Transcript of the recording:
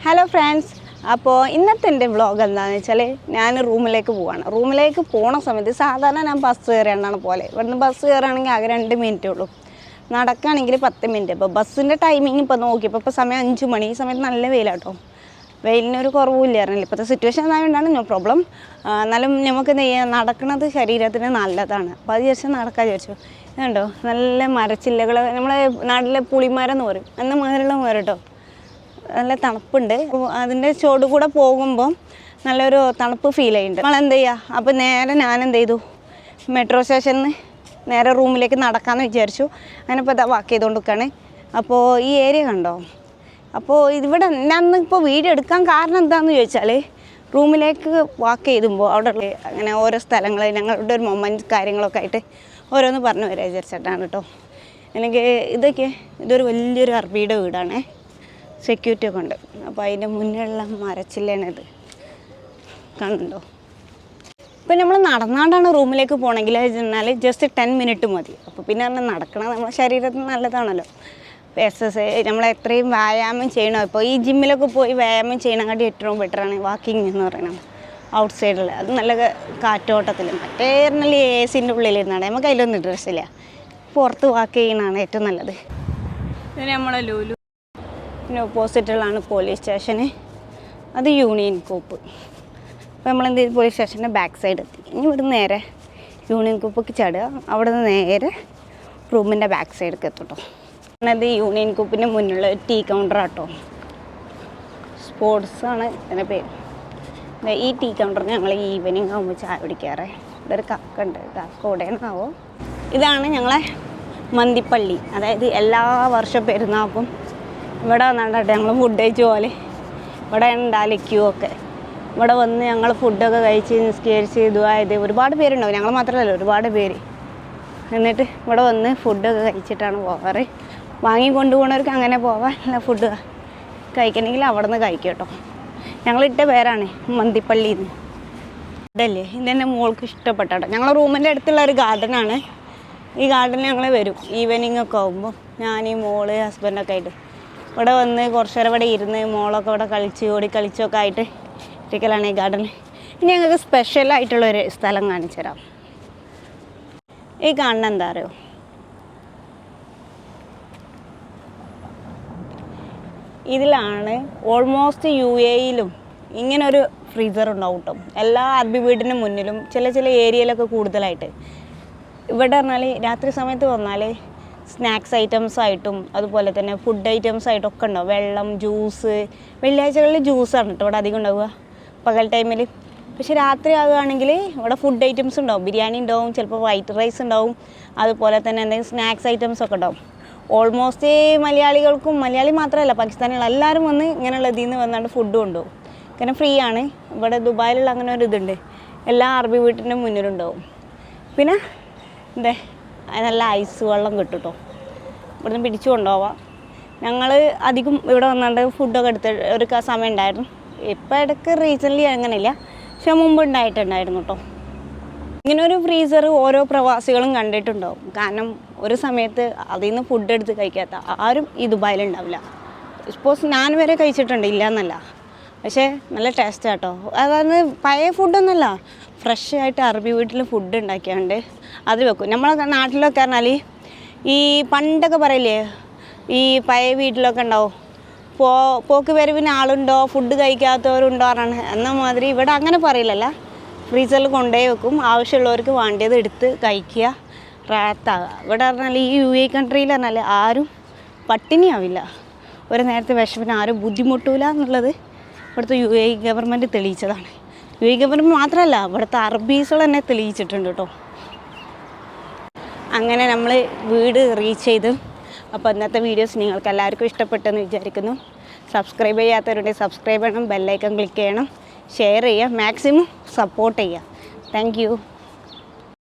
Hello friends, അപ്പോൾ ഇന്നത്തെ എൻ്റെ വ്ളോഗ് എന്താണെന്ന് വെച്ചാൽ ഞാൻ റൂമിലേക്ക് പോവാണ്. റൂമിലേക്ക് പോണ സമയത്ത് സാധാരണ ഞാൻ ബസ് കയറിയാണ് പോലെ. ഇവിടുന്ന് ബസ് കയറുകയാണെങ്കിൽ ആകെ 2 മിനിറ്റേ ഉള്ളൂ, നടക്കുകയാണെങ്കിൽ 10 മിനിറ്റ്. ഇപ്പോൾ ബസ്സിൻ്റെ ടൈമിങ് ഇപ്പോൾ നോക്കിയപ്പോൾ ഇപ്പോൾ സമയം 5 മണി. ഈ സമയത്ത് നല്ല വെയിലാട്ടോ, വെയിലിനൊരു കുറവില്ലായിരുന്നില്ല. ഇപ്പോഴത്തെ സിറ്റുവേഷൻ ആയതുകൊണ്ടാണ് നോ പ്രോബ്ലം. എന്നാലും നമുക്ക് നടക്കുന്നത് ശരീരത്തിന് നല്ലതാണ്. അപ്പോൾ അത് വിചാരിച്ചാൽ നടക്കാൻ വിചാരിച്ചു. ഇതുണ്ടോ നല്ല മരച്ചില്ലകൾ, നമ്മളെ നാട്ടിലെ പുളിമരം എന്ന് പറയും, എന്ന മാതിരിയുള്ള മരം കേട്ടോ. നല്ല തണുപ്പുണ്ട്. അതിൻ്റെ ചോട് കൂടെ പോകുമ്പം നല്ലൊരു തണുപ്പ് ഫീൽ ചെയ്യുന്നുണ്ട്. നമ്മൾ എന്ത് ചെയ്യുക, അപ്പോൾ നേരെ ഞാൻ എന്ത് ചെയ്തു, മെട്രോ സ്റ്റേഷനിൽ നിന്ന് നേരെ റൂമിലേക്ക് നടക്കാമെന്ന് വിചാരിച്ചു. അങ്ങനെ ഇപ്പോൾ ഇതാ വാക്ക് ചെയ്തുകൊണ്ട് നിൽക്കുകയാണ്. അപ്പോൾ ഈ ഏരിയ കണ്ടോ, അപ്പോൾ ഇവിടെ ഞാൻ ഇപ്പോൾ വീഡിയോ എടുക്കാൻ കാരണം എന്താണെന്ന് ചോദിച്ചാൽ, റൂമിലേക്ക് വാക്ക് ചെയ്യുമ്പോൾ അവിടെ അങ്ങനെ ഓരോ സ്ഥലങ്ങൾ ഞങ്ങളുടെ ഒരു മൊമെൻറ്റ് കാര്യങ്ങളൊക്കെ ആയിട്ട് ഓരോന്ന് പറഞ്ഞു വരാൻ വിചാരിച്ചിട്ടാണ് കേട്ടോ. എനിക്ക് ഇതൊരു വലിയൊരു അറബിയുടെ വീടാണ്, സെക്യൂരിറ്റി ഒക്കെ ഉണ്ട്. അപ്പോൾ അതിൻ്റെ മുന്നിലുള്ള മരച്ചില്ലേണിത് കാണുന്നുണ്ടോ. ഇപ്പോൾ നമ്മൾ നടന്നാണ്ടാണ് റൂമിലേക്ക് പോകണമെങ്കിൽ എന്നാൽ ജസ്റ്റ് 10 മിനിറ്റ് മതി. അപ്പോൾ പിന്നെ നടക്കണം, നമ്മുടെ ശരീരത്തിന് നല്ലതാണല്ലോ. എക്സസൈസ് നമ്മൾ എത്രയും വ്യായാമം ചെയ്യണോ, ഇപ്പോൾ ഈ ജിമ്മിലൊക്കെ പോയി വ്യായാമം ചെയ്യണമെങ്കിൽ ഏറ്റവും ബെറ്ററാണ് വാക്കിംഗ് എന്ന് പറയുന്നത്. ഔട്ട് സൈഡിൽ അത് നല്ല കാറ്റോട്ടത്തിൽ, മറ്റേ നല്ല AC-ൻ്റെ ഉള്ളിലിരുന്നാണ്, നമുക്ക് അതിലൊന്നും ഇൻട്രസ്റ്റ് ഇല്ല. പുറത്ത് വാക്ക് ചെയ്യണതാണ് ഏറ്റവും നല്ലത്. പിന്നെ നമ്മളെ ലൂലു, പിന്നെ ഓപ്പോസിറ്റുള്ളതാണ് പോലീസ് സ്റ്റേഷന്, അത് യൂണിയൻ കൂപ്പ്. അപ്പോൾ നമ്മളെന്ത് ചെയ്ത് പോലീസ് സ്റ്റേഷൻ്റെ ബാക്ക് സൈഡ് എത്തി. ഇനി ഇവിടുന്ന് നേരെ യൂണിയൻ കൂപ്പൊക്കെ ചാടുക, അവിടെ നിന്ന് നേരെ റൂമിൻ്റെ ബാക്ക് സൈഡിലേക്ക് എത്തുട്ടോ. അത് യൂണിയൻ കൂപ്പിൻ്റെ മുന്നിലുള്ള ഒരു ടീ കൗണ്ടറാട്ടോ, സ്പോർട്സാണ് ഇതിൻ്റെ പേര്. ഈ ടീ കൗണ്ടറിന് ഞങ്ങൾ ഈവനിങ് ആകുമ്പോൾ ചായ പിടിക്കാറ്. ഇതൊരു കക്കുണ്ട്, കക്ക ഉടനാവോ. ഇതാണ് ഞങ്ങളെ മന്തിപ്പള്ളി. അതായത് എല്ലാ വർഷം പെരുന്നാൾക്കും ഇവിടെ വന്നിട്ട് ഞങ്ങൾ ഫുഡ് കഴിച്ച പോലെ ഇവിടെ ഉണ്ടാവില്ല ക്യൂ ഒക്കെ. ഇവിടെ വന്ന് ഞങ്ങൾ ഫുഡൊക്കെ കഴിച്ച് നിസ്കരിച്ച് ഇതുവായത് ഒരുപാട് പേരുണ്ടാവും, ഞങ്ങൾ മാത്രമല്ല ഒരുപാട് പേര്. എന്നിട്ട് ഇവിടെ വന്ന് ഫുഡൊക്കെ കഴിച്ചിട്ടാണ് പോകാറ്. വാങ്ങി കൊണ്ടുപോകുന്നവർക്ക് അങ്ങനെ പോവാം, അല്ല ഫുഡ് കഴിക്കണമെങ്കിൽ അവിടെ നിന്ന് കഴിക്കും കേട്ടോ. ഞങ്ങളിട്ട പേരാണ് മന്തിപ്പള്ളി എന്ന്. ഇതല്ലേ ഇതെൻ്റെ മോൾക്ക് ഇഷ്ടപ്പെട്ട കേട്ടോ. ഞങ്ങളുടെ റൂമിൻ്റെ അടുത്തുള്ള ഒരു ഗാർഡനാണ്. ഈ ഗാർഡനിൽ ഞങ്ങൾ വരും ഈവനിങ് ഒക്കെ ആകുമ്പോൾ, ഞാൻ ഈ മോള് ഹസ്ബൻഡൊക്കെ ആയിട്ട് ഇവിടെ വന്ന് കുറച്ച് നേരം ഇവിടെ ഇരുന്ന് മോളൊക്കെ ഇവിടെ ഓടി കളിച്ചൊക്കെ ആയിട്ട് ഇരിക്കലാണ് ഈ ഗാർഡനിൽ. ഇനി ഞങ്ങൾക്ക് സ്പെഷ്യലായിട്ടുള്ളൊരു സ്ഥലം കാണിച്ചു തരാം. ഈ കാണുന്ന എന്താ അറിയോ, ഇതിലാണ് ഓൾമോസ്റ്റ് UAE-ലും ഇങ്ങനൊരു ഫ്രീസർ ഉണ്ടാവും കേട്ടോ. എല്ലാ അറബി വീടിൻ്റെ മുന്നിലും ചില ഏരിയയിലൊക്കെ കൂടുതലായിട്ട്. ഇവിടെ പറഞ്ഞാൽ രാത്രി സമയത്ത് വന്നാൽ സ്നാക്സ് ഐറ്റംസ് ആയിട്ടും അതുപോലെ തന്നെ ഫുഡ് ഐറ്റംസ് ആയിട്ടൊക്കെ ഉണ്ടാവും. വെള്ളം, ജ്യൂസ്. വെള്ളിയാഴ്ചകളിൽ ജ്യൂസാണ് കേട്ടോ ഇവിടെ അധികം ഉണ്ടാവുക പകൽ ടൈമിൽ. പക്ഷെ രാത്രി ആവുകയാണെങ്കിൽ ഇവിടെ ഫുഡ് ഐറ്റംസ് ഉണ്ടാവും, ബിരിയാണി ഉണ്ടാവും, ചിലപ്പോൾ വൈറ്റ് റൈസ് ഉണ്ടാവും, അതുപോലെ തന്നെ എന്തെങ്കിലും സ്നാക്സ് ഐറ്റംസ് ഒക്കെ ഉണ്ടാവും. ഓൾമോസ്റ്റ് മലയാളികൾക്കും, മലയാളി മാത്രമല്ല പാകിസ്ഥാനികൾ എല്ലാവരും വന്ന് ഇങ്ങനെയുള്ള ഇതിൽ നിന്ന് വന്നാണ്ട് ഫുഡ് കൊണ്ടുപോകും. കാരണം ഫ്രീ ആണ്. ഇവിടെ ദുബായിലുള്ള അങ്ങനെ ഒരു ഇതുണ്ട്, എല്ലാ അറബി വീട്ടിൻ്റെ മുന്നിലുണ്ടാവും. പിന്നെ നല്ല ഐസ് വെള്ളം കിട്ടും കേട്ടോ, ഇവിടുന്ന് പിടിച്ചു കൊണ്ടുപോവാം. ഞങ്ങൾ അധികം ഇവിടെ വന്നാണ്ട് ഫുഡൊക്കെ എടുത്ത് ഒരു സമയം ഉണ്ടായിരുന്നു. ഇപ്പം ഇടയ്ക്ക് റീസെൻ്റ്ലി അങ്ങനെയില്ല, പക്ഷെ മുമ്പ് ഉണ്ടായിട്ടുണ്ടായിരുന്നു കേട്ടോ. ഇങ്ങനൊരു ഫ്രീസർ ഓരോ പ്രവാസികളും കണ്ടിട്ടുണ്ടാവും. കാരണം ഒരു സമയത്ത് അതിൽ നിന്ന് ഫുഡ് എടുത്ത് കഴിക്കാത്ത ആരും ഈ ദുബായിലുണ്ടാവില്ല. സപ്പോസ് ഞാൻ വരെ കഴിച്ചിട്ടുണ്ട്, ഇല്ല എന്നല്ല, പക്ഷേ നല്ല ടേസ്റ്റ് ആട്ടോ. അതായത് പഴയ ഫുഡൊന്നുമല്ല, ഫ്രഷ് ആയിട്ട് അറബി വീട്ടിൽ ഫുഡ് ഉണ്ടാക്കിയാണ്ട് അത് വെക്കും. നമ്മളെ നാട്ടിലൊക്കെ പറഞ്ഞാൽ ഈ പണ്ടൊക്കെ പറയില്ലേ, ഈ പഴയ വീട്ടിലൊക്കെ ഉണ്ടാവും പോക്ക് വരവിന് ആളുണ്ടോ, ഫുഡ് കഴിക്കാത്തവരുണ്ടോ പറഞ്ഞാണ്. എന്നാൽ മാതിരി ഇവിടെ അങ്ങനെ പറയില്ലല്ല, ഫ്രീസറിൽ കൊണ്ടുപോയി വെക്കും, ആവശ്യമുള്ളവർക്ക് വേണ്ടിയത് എടുത്ത് കഴിക്കുക, റാത്താകുക. ഇവിടെ പറഞ്ഞാൽ ഈ UAE കൺട്രിയിൽ പറഞ്ഞാൽ ആരും പട്ടിണിയാവില്ല, ഒരു നേരത്തെ വിശപ്പിന് ആരും ബുദ്ധിമുട്ടില്ല എന്നുള്ളത് ഇവിടുത്തെ UAE ഗവൺമെൻറ് തെളിയിച്ചതാണ്. UAE ഗവൺമെൻറ് മാത്രമല്ല, ഇവിടുത്തെ അറബീസുകൾ തന്നെ തെളിയിച്ചിട്ടുണ്ട് കേട്ടോ. അങ്ങനെ നമ്മൾ വീട് റീച്ച് ചെയ്തു. അപ്പോൾ ഇന്നത്തെ വീഡിയോസ് നിങ്ങൾക്ക് എല്ലാവർക്കും ഇഷ്ടപ്പെട്ടെന്ന് വിചാരിക്കുന്നു. സബ്സ്ക്രൈബ് ചെയ്യാത്തവരുണ്ടെങ്കിൽ സബ്സ്ക്രൈബ് ചെയ്യണം, ബെല്ലൈക്കൺ ക്ലിക്ക് ചെയ്യണം, ഷെയർ ചെയ്യുക, മാക്സിമം സപ്പോർട്ട് ചെയ്യുക. Thank you.